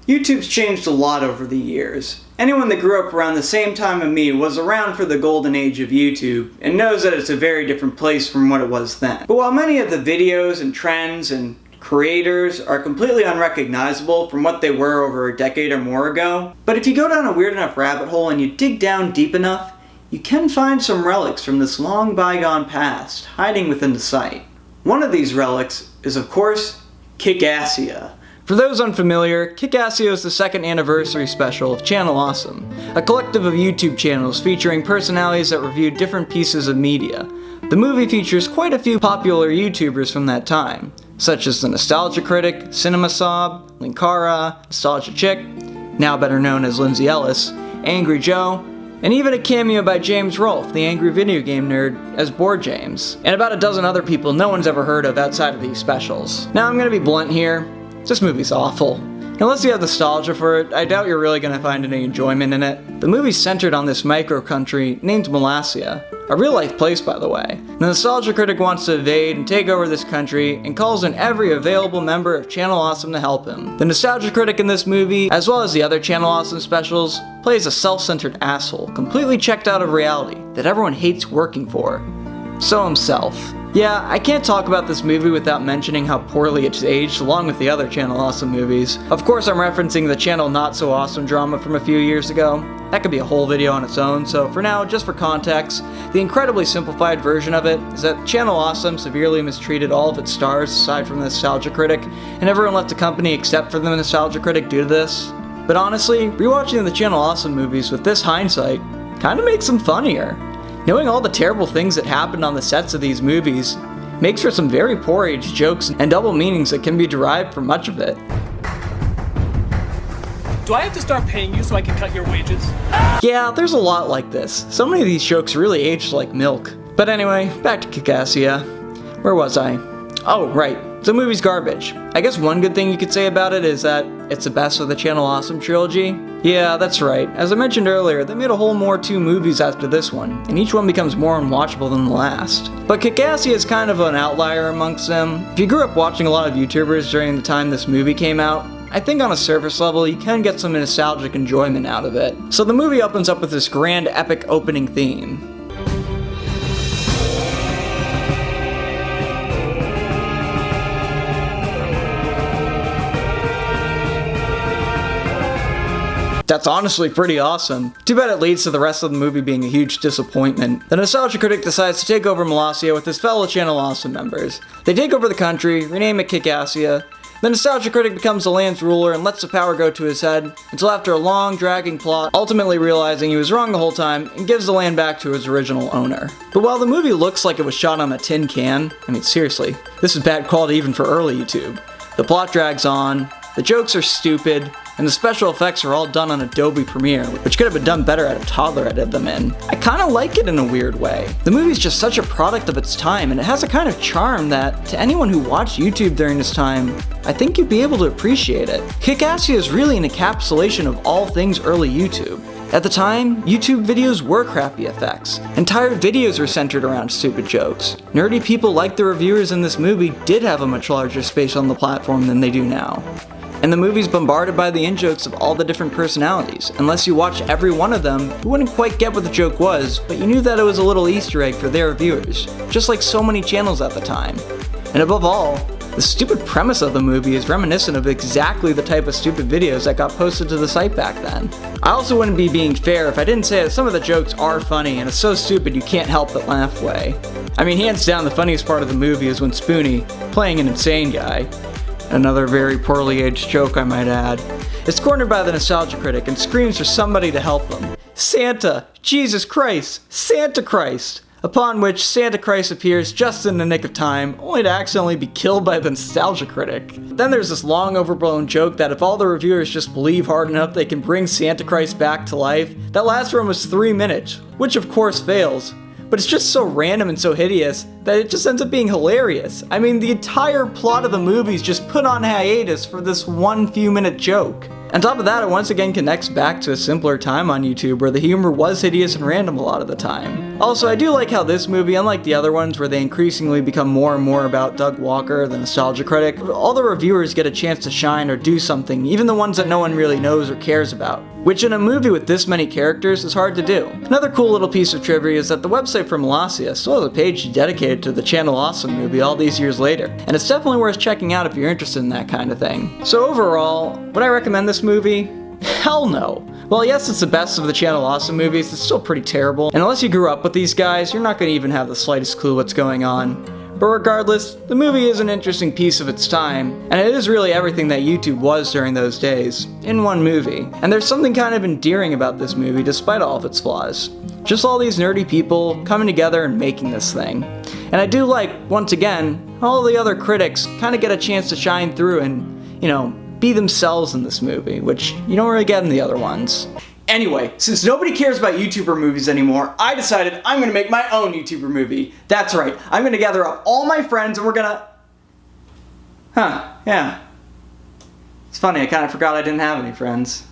YouTube's changed a lot over the years. Anyone that grew up around the same time as me was around for the golden age of YouTube and knows that it's a very different place from what it was then. But while many of the videos and trends and creators are completely unrecognizable from what they were over a decade or more ago, but if you go down a weird enough rabbit hole and you dig down deep enough, you can find some relics from this long bygone past hiding within the site. One of these relics is, of course, Kickassia. For those unfamiliar, Kickassia is the second anniversary special of Channel Awesome, a collective of YouTube channels featuring personalities that review different pieces of media. The movie features quite a few popular YouTubers from that time, such as the Nostalgia Critic, Cinema Sob, Linkara, Nostalgia Chick, now better known as Lindsay Ellis, Angry Joe, and even a cameo by James Rolfe, the angry video game nerd, as Board James, and about a dozen other people no one's ever heard of outside of these specials. Now I'm gonna be blunt here. This movie's awful. Unless you have nostalgia for it, I doubt you're really going to find any enjoyment in it. The movie's centered on this micro-country named Kickassia, a real-life place by the way. The Nostalgia Critic wants to invade and take over this country and calls in every available member of Channel Awesome to help him. The Nostalgia Critic in this movie, as well as the other Channel Awesome specials, plays a self-centered asshole, completely checked out of reality, that everyone hates working for. So himself. Yeah, I can't talk about this movie without mentioning how poorly it's aged along with the other Channel Awesome movies. Of course I'm referencing the Channel Not So Awesome drama from a few years ago. That could be a whole video on its own, so for now, just for context, the incredibly simplified version of it is that Channel Awesome severely mistreated all of its stars aside from the Nostalgia Critic, and everyone left the company except for the Nostalgia Critic due to this. But honestly, rewatching the Channel Awesome movies with this hindsight kinda makes them funnier. Knowing all the terrible things that happened on the sets of these movies makes for some very poor aged jokes and double meanings that can be derived from much of it. Do I have to start paying you so I can cut your wages? Yeah, there's a lot like this. So many of these jokes really aged like milk. But anyway, back to Kickassia. Where was I? Oh, right. The movie's garbage. I guess one good thing you could say about it is that it's the best of the Channel Awesome trilogy. Yeah, that's right. As I mentioned earlier, they made a whole more 2 movies after this one, and each one becomes more unwatchable than the last. But Kickassia is kind of an outlier amongst them. If you grew up watching a lot of YouTubers during the time this movie came out, I think on a surface level you can get some nostalgic enjoyment out of it. So the movie opens up with this grand epic opening theme. That's honestly pretty awesome. Too bad it leads to the rest of the movie being a huge disappointment. The Nostalgia Critic decides to take over Kickassia with his fellow Channel Awesome members. They take over the country, rename it Kickassia. The Nostalgia Critic becomes the land's ruler and lets the power go to his head, until after a long, dragging plot, ultimately realizing he was wrong the whole time, and gives the land back to its original owner. But while the movie looks like it was shot on a tin can, I mean seriously, this is bad quality even for early YouTube. The plot drags on, the jokes are stupid, and the special effects are all done on Adobe Premiere, which could have been done better had a toddler edited them in. I kinda like it in a weird way. The movie's just such a product of its time, and it has a kind of charm that, to anyone who watched YouTube during this time, I think you'd be able to appreciate it. Kickassia is really an encapsulation of all things early YouTube. At the time, YouTube videos were crappy effects. Entire videos were centered around stupid jokes. Nerdy people like the reviewers in this movie did have a much larger space on the platform than they do now. And the movie's bombarded by the in-jokes of all the different personalities. Unless you watched every one of them, you wouldn't quite get what the joke was, but you knew that it was a little Easter egg for their viewers, just like so many channels at the time. And above all, the stupid premise of the movie is reminiscent of exactly the type of stupid videos that got posted to the site back then. I also wouldn't be being fair if I didn't say that some of the jokes are funny and it's so stupid you can't help but laugh away. I mean, hands down the funniest part of the movie is when Spoonie, playing an insane guy, another very poorly aged joke I might add, is cornered by the Nostalgia Critic and screams for somebody to help him. Santa! Jesus Christ! Santa Christ! Upon which Santa Christ appears just in the nick of time, only to accidentally be killed by the Nostalgia Critic. Then there's this long overblown joke that if all the reviewers just believe hard enough they can bring Santa Christ back to life, that lasts for almost 3 minutes, which of course fails. But it's just so random and so hideous that it just ends up being hilarious. I mean, the entire plot of the movie is just put on hiatus for this 1 few minute joke. On top of that, it once again connects back to a simpler time on YouTube where the humor was hideous and random a lot of the time. Also, I do like how this movie, unlike the other ones where they increasingly become more and more about Doug Walker, the nostalgia critic, all the reviewers get a chance to shine or do something, even the ones that no one really knows or cares about. Which in a movie with this many characters is hard to do. Another cool little piece of trivia is that the website for Kickassia still has a page dedicated to the Channel Awesome movie all these years later, and it's definitely worth checking out if you're interested in that kind of thing. So overall, would I recommend this movie? Hell no. Well, yes, it's the best of the Channel Awesome movies, it's still pretty terrible, and unless you grew up with these guys, you're not going to even have the slightest clue what's going on. But regardless, the movie is an interesting piece of its time, and it is really everything that YouTube was during those days, in one movie. And there's something kind of endearing about this movie despite all of its flaws. Just all these nerdy people coming together and making this thing. And I do like, once again, all the other critics kind of get a chance to shine through and, be themselves in this movie, which you don't really get in the other ones. Anyway, since nobody cares about YouTuber movies anymore, I decided I'm gonna make my own YouTuber movie. That's right, I'm gonna gather up all my friends and we're gonna... Yeah. It's funny, I kind of forgot I didn't have any friends.